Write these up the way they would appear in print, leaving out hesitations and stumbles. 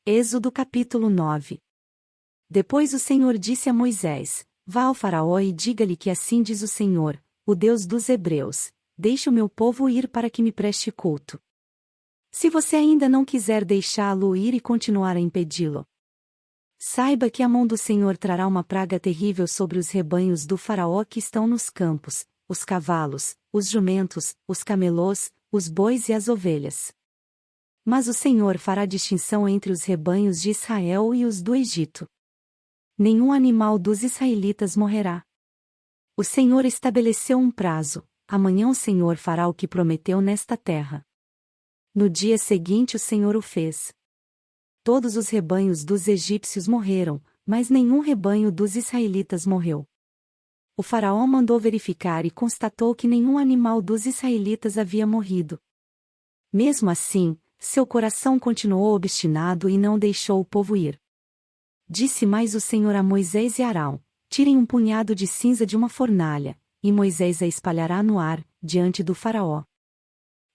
Êxodo capítulo 9. Depois o Senhor disse a Moisés: Vá ao Faraó e diga-lhe que assim diz o Senhor, o Deus dos Hebreus: Deixe o meu povo ir para que me preste culto. Se você ainda não quiser deixá-lo ir e continuar a impedi-lo, saiba que a mão do Senhor trará uma praga terrível sobre os rebanhos do Faraó que estão nos campos, os cavalos, os jumentos, os camelôs, os bois e as ovelhas. Mas o Senhor fará distinção entre os rebanhos de Israel e os do Egito. Nenhum animal dos israelitas morrerá. O Senhor estabeleceu um prazo: amanhã o Senhor fará o que prometeu nesta terra. No dia seguinte o Senhor o fez. Todos os rebanhos dos egípcios morreram, mas nenhum rebanho dos israelitas morreu. O Faraó mandou verificar e constatou que nenhum animal dos israelitas havia morrido. Mesmo assim, seu coração continuou obstinado e não deixou o povo ir. Disse mais o Senhor a Moisés e Arão: Tirem um punhado de cinza de uma fornalha, e Moisés a espalhará no ar, diante do Faraó.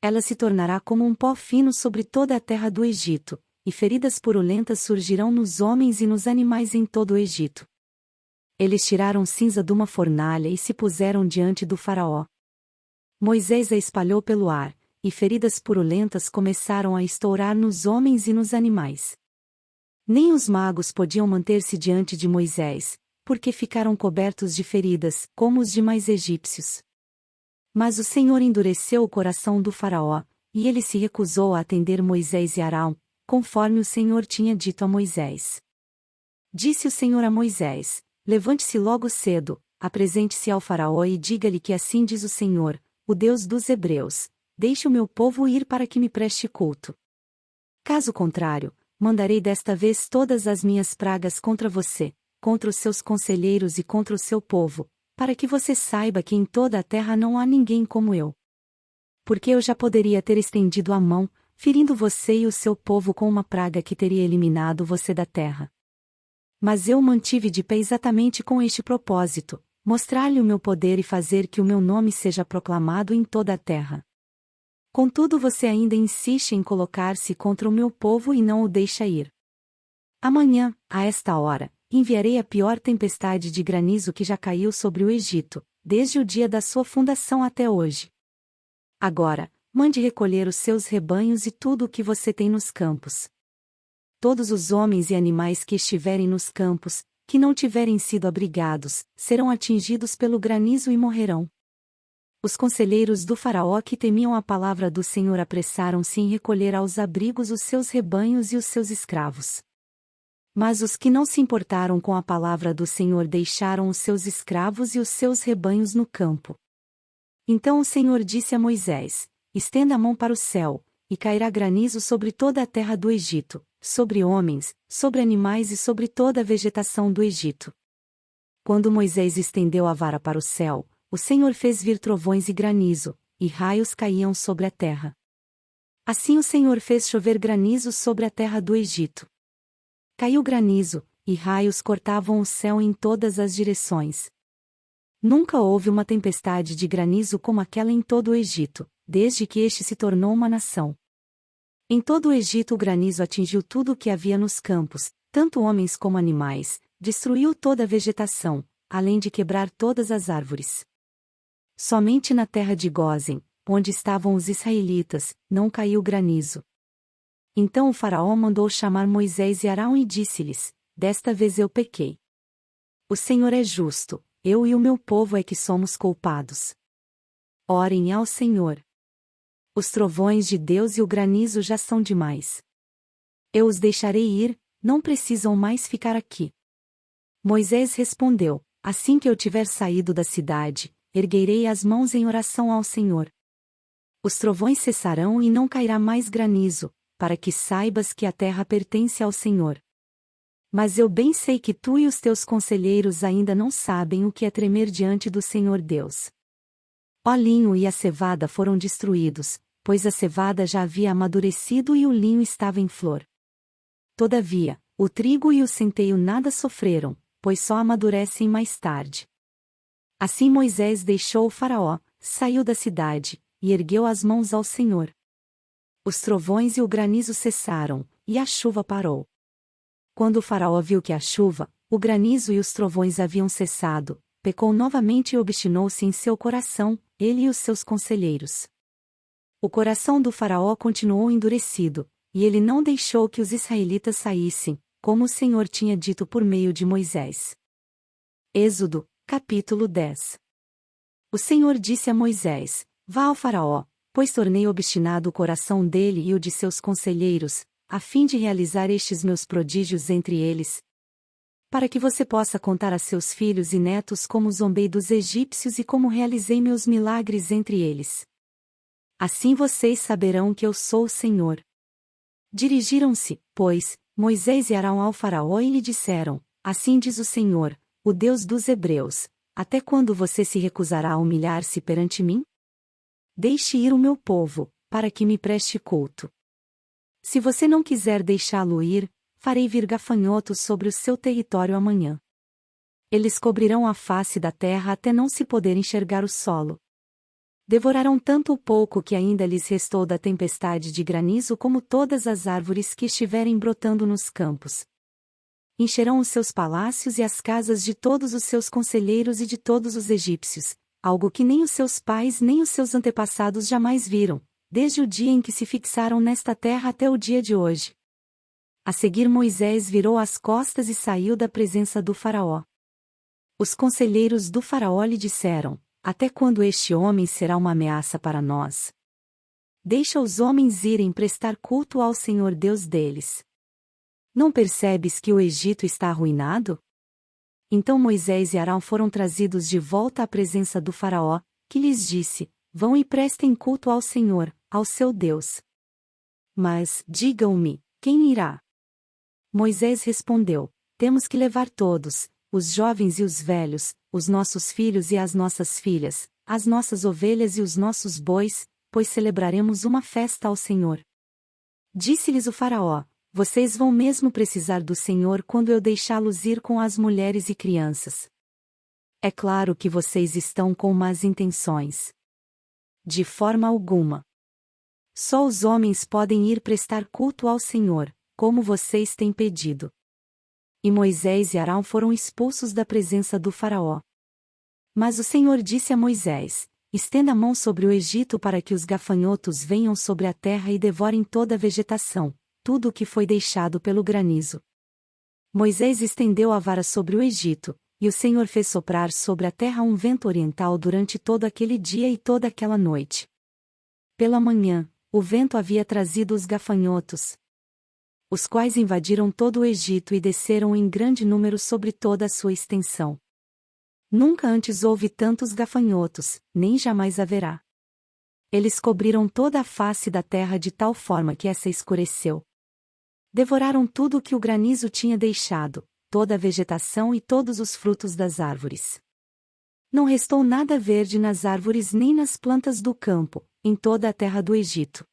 Ela se tornará como um pó fino sobre toda a terra do Egito, e feridas purulentas surgirão nos homens e nos animais em todo o Egito. Eles tiraram cinza de uma fornalha e se puseram diante do Faraó. Moisés a espalhou pelo ar, e feridas purulentas começaram a estourar nos homens e nos animais. Nem os magos podiam manter-se diante de Moisés, porque ficaram cobertos de feridas, como os demais egípcios. Mas o Senhor endureceu o coração do Faraó, e ele se recusou a atender Moisés e Arão, conforme o Senhor tinha dito a Moisés. Disse o Senhor a Moisés: Levante-se logo cedo, apresente-se ao Faraó e diga-lhe que assim diz o Senhor, o Deus dos Hebreus: Deixe o meu povo ir para que me preste culto. Caso contrário, mandarei desta vez todas as minhas pragas contra você, contra os seus conselheiros e contra o seu povo, para que você saiba que em toda a terra não há ninguém como eu. Porque eu já poderia ter estendido a mão, ferindo você e o seu povo com uma praga que teria eliminado você da terra. Mas eu o mantive de pé exatamente com este propósito: mostrar-lhe o meu poder e fazer que o meu nome seja proclamado em toda a terra. Contudo você ainda insiste em colocar-se contra o meu povo e não o deixa ir. Amanhã, a esta hora, enviarei a pior tempestade de granizo que já caiu sobre o Egito, desde o dia da sua fundação até hoje. Agora, mande recolher os seus rebanhos e tudo o que você tem nos campos. Todos os homens e animais que estiverem nos campos, que não tiverem sido abrigados, serão atingidos pelo granizo e morrerão. Os conselheiros do Faraó que temiam a palavra do Senhor apressaram-se em recolher aos abrigos os seus rebanhos e os seus escravos. Mas os que não se importaram com a palavra do Senhor deixaram os seus escravos e os seus rebanhos no campo. Então o Senhor disse a Moisés: Estenda a mão para o céu, e cairá granizo sobre toda a terra do Egito, sobre homens, sobre animais e sobre toda a vegetação do Egito. Quando Moisés estendeu a vara para o céu, o Senhor fez vir trovões e granizo, e raios caíam sobre a terra. Assim o Senhor fez chover granizo sobre a terra do Egito. Caiu granizo, e raios cortavam o céu em todas as direções. Nunca houve uma tempestade de granizo como aquela em todo o Egito, desde que este se tornou uma nação. Em todo o Egito o granizo atingiu tudo o que havia nos campos, tanto homens como animais, destruiu toda a vegetação, além de quebrar todas as árvores. Somente na terra de Gósen, onde estavam os israelitas, não caiu granizo. Então o Faraó mandou chamar Moisés e Arão e disse-lhes: Desta vez eu pequei. O Senhor é justo, eu e o meu povo é que somos culpados. Orem ao Senhor. Os trovões de Deus e o granizo já são demais. Eu os deixarei ir, não precisam mais ficar aqui. Moisés respondeu: Assim que eu tiver saído da cidade, erguerei as mãos em oração ao Senhor. Os trovões cessarão e não cairá mais granizo, para que saibas que a terra pertence ao Senhor. Mas eu bem sei que tu e os teus conselheiros ainda não sabem o que é tremer diante do Senhor Deus. O linho e a cevada foram destruídos, pois a cevada já havia amadurecido e o linho estava em flor. Todavia, o trigo e o centeio nada sofreram, pois só amadurecem mais tarde. Assim Moisés deixou o Faraó, saiu da cidade, e ergueu as mãos ao Senhor. Os trovões e o granizo cessaram, e a chuva parou. Quando o faraó viu que a chuva, o granizo e os trovões haviam cessado, pecou novamente e obstinou-se em seu coração, ele e os seus conselheiros. O coração do faraó continuou endurecido, e ele não deixou que os israelitas saíssem, como o Senhor tinha dito por meio de Moisés. Êxodo, capítulo 10. O Senhor disse a Moisés: Vá ao faraó, pois tornei obstinado o coração dele e o de seus conselheiros, a fim de realizar estes meus prodígios entre eles, para que você possa contar a seus filhos e netos como zombei dos egípcios e como realizei meus milagres entre eles. Assim vocês saberão que eu sou o Senhor. Dirigiram-se, pois, Moisés e Arão ao faraó e lhe disseram: Assim diz o Senhor, o Deus dos Hebreus: Até quando você se recusará a humilhar-se perante mim? Deixe ir o meu povo, para que me preste culto. Se você não quiser deixá-lo ir, farei vir gafanhotos sobre o seu território amanhã. Eles cobrirão a face da terra até não se poder enxergar o solo. Devorarão tanto o pouco que ainda lhes restou da tempestade de granizo como todas as árvores que estiverem brotando nos campos. Encherão os seus palácios e as casas de todos os seus conselheiros e de todos os egípcios, algo que nem os seus pais nem os seus antepassados jamais viram, desde o dia em que se fixaram nesta terra até o dia de hoje. A seguir Moisés virou as costas e saiu da presença do faraó. Os conselheiros do faraó lhe disseram: Até quando este homem será uma ameaça para nós? Deixa os homens irem prestar culto ao Senhor Deus deles. Não percebes que o Egito está arruinado? Então Moisés e Arão foram trazidos de volta à presença do faraó, que lhes disse: Vão e prestem culto ao Senhor, ao seu Deus. Mas, digam-me, quem irá? Moisés respondeu: Temos que levar todos, os jovens e os velhos, os nossos filhos e as nossas filhas, as nossas ovelhas e os nossos bois, pois celebraremos uma festa ao Senhor. Disse-lhes o faraó: Vocês vão mesmo precisar do Senhor quando eu deixá-los ir com as mulheres e crianças. É claro que vocês estão com más intenções. De forma alguma. Só os homens podem ir prestar culto ao Senhor, como vocês têm pedido. E Moisés e Arão foram expulsos da presença do faraó. Mas o Senhor disse a Moisés: Estenda a mão sobre o Egito para que os gafanhotos venham sobre a terra e devorem toda a vegetação, tudo o que foi deixado pelo granizo. Moisés estendeu a vara sobre o Egito, e o Senhor fez soprar sobre a terra um vento oriental durante todo aquele dia e toda aquela noite. Pela manhã, o vento havia trazido os gafanhotos, os quais invadiram todo o Egito e desceram em grande número sobre toda a sua extensão. Nunca antes houve tantos gafanhotos, nem jamais haverá. Eles cobriram toda a face da terra de tal forma que essa escureceu. Devoraram tudo o que o granizo tinha deixado, toda a vegetação e todos os frutos das árvores. Não restou nada verde nas árvores nem nas plantas do campo, em toda a terra do Egito.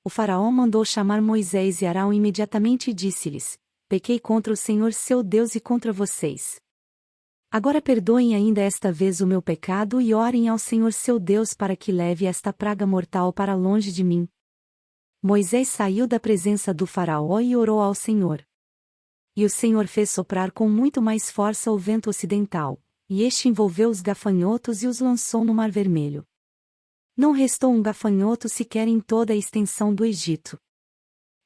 O faraó mandou chamar Moisés e Arão imediatamente e disse-lhes: Pequei contra o Senhor seu Deus e contra vocês. Agora perdoem ainda esta vez o meu pecado e orem ao Senhor seu Deus para que leve esta praga mortal para longe de mim. Moisés saiu da presença do faraó e orou ao Senhor. E o Senhor fez soprar com muito mais força o vento ocidental, e este envolveu os gafanhotos e os lançou no Mar Vermelho. Não restou um gafanhoto sequer em toda a extensão do Egito.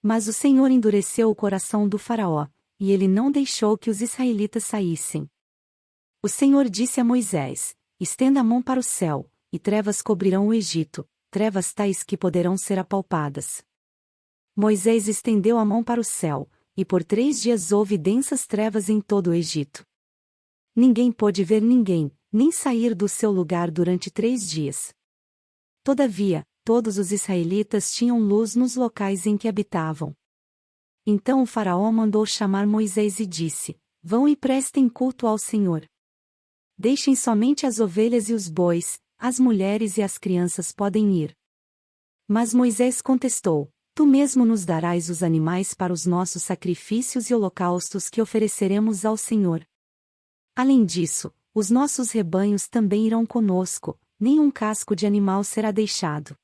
Mas o Senhor endureceu o coração do faraó, e ele não deixou que os israelitas saíssem. O Senhor disse a Moisés: Estenda a mão para o céu, e trevas cobrirão o Egito, trevas tais que poderão ser apalpadas. Moisés estendeu a mão para o céu, e por 3 dias houve densas trevas em todo o Egito. Ninguém pôde ver ninguém, nem sair do seu lugar durante 3 dias. Todavia, todos os israelitas tinham luz nos locais em que habitavam. Então o faraó mandou chamar Moisés e disse: Vão e prestem culto ao Senhor. Deixem somente as ovelhas e os bois, as mulheres e as crianças podem ir. Mas Moisés contestou: Tu mesmo nos darás os animais para os nossos sacrifícios e holocaustos que ofereceremos ao Senhor. Além disso, os nossos rebanhos também irão conosco, nenhum casco de animal será deixado.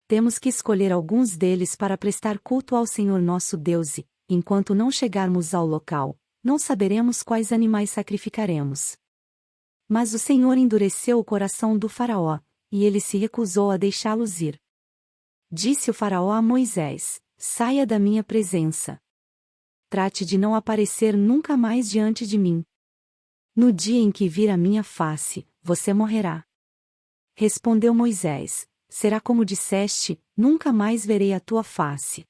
Temos que escolher alguns deles para prestar culto ao Senhor nosso Deus e, enquanto não chegarmos ao local, não saberemos quais animais sacrificaremos. Mas o Senhor endureceu o coração do faraó, e ele se recusou a deixá-los ir. Disse o faraó a Moisés: saia da minha presença. Trate de não aparecer nunca mais diante de mim. No dia em que vir a minha face, você morrerá. Respondeu Moisés: será como disseste, nunca mais verei a tua face.